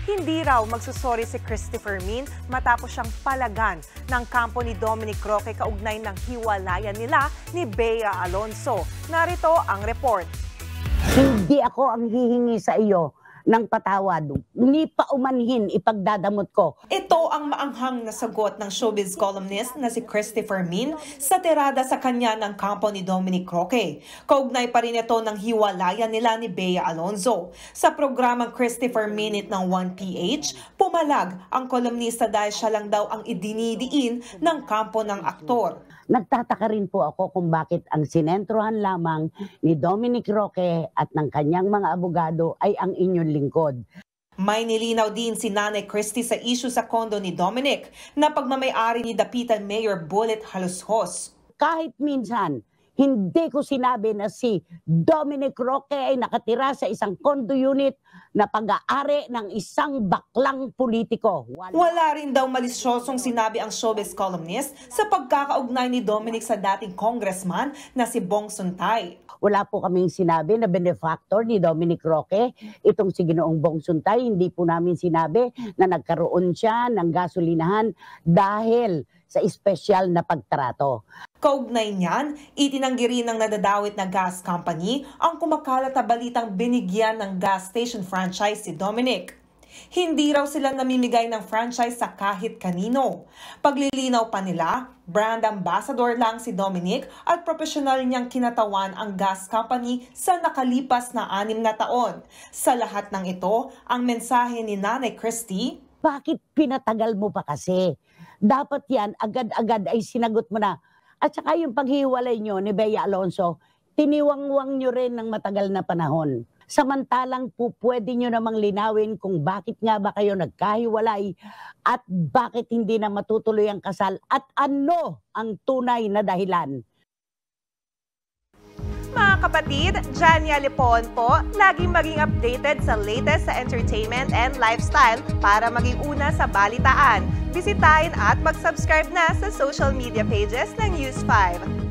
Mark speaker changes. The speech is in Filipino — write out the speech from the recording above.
Speaker 1: Hindi raw magsusorry si Christopher Min matapos siyang palagan ng kampo ni Dominic Roque kaugnay ng hiwalayan nila ni Bea Alonzo. Narito ang report.
Speaker 2: Hindi ako ang hihingi sa iyo ng patawad. Ni pa umanhin ipagdadamot ko.
Speaker 1: Ito ang maanghang na sagot ng showbiz columnist na si Christopher Min sa tirada sa kanya ng kampo ni Dominic Roque. Kaugnay pa rin ito ng hiwalayan nila ni Bea Alonzo. Sa programang Christopher Minute ng 1PH, pumalag ang kolumnista dahil siya lang daw ang idinidiin ng kampo ng aktor.
Speaker 2: Nagtataka rin po ako kung bakit ang sinentrohan lamang ni Dominic Roque at ng kanyang mga abogado ay ang inyong lingkod.
Speaker 1: May nilinaw din si Nanay Christie sa issue sa kondo ni Dominic na pagmamayari ni Dapitan Mayor Bullet Halushos.
Speaker 2: Kahit minsan, hindi ko sinabi na si Dominic Roque ay nakatira sa isang condo unit na pag-aari ng isang baklang politiko.
Speaker 1: Wala rin daw malisyosong sinabi ang showbiz columnist sa pagkakaugnay ni Dominic sa dating congressman na si Bong Suntay.
Speaker 2: Wala po kaming sinabi na benefactor ni Dominic Roque. Itong si Ginoong Bong Suntay, hindi po namin sinabi na nagkaroon siya ng gasolinahan dahil sa espesyal na pagtrato.
Speaker 1: Kaugnay niyan, itinanggi rin ng nadadawit na gas company ang kumakalat na balitang binigyan ng gas station franchise si Dominic. Hindi raw sila namimigay ng franchise sa kahit kanino. Paglilinaw pa nila, brand ambassador lang si Dominic at profesional niyang kinatawan ang gas company sa nakalipas na 6 na taon. Sa lahat ng ito, ang mensahe ni Nanay Christie,
Speaker 2: bakit pinatagal mo pa kasi? Dapat yan, agad-agad ay sinagot mo na. At saka yung paghiwalay nyo ni Bea Alonzo, tiniwangwang nyo rin ng matagal na panahon. Samantalang po pwede nyo namang linawin kung bakit nga ba kayo nagkahiwalay at bakit hindi na matutuloy ang kasal at ano ang tunay na dahilan.
Speaker 1: Mga kapatid, Jania Lipon po, laging maging updated sa latest sa entertainment and lifestyle para maging una sa balitaan. Bisitahin at mag-subscribe na sa social media pages ng News 5.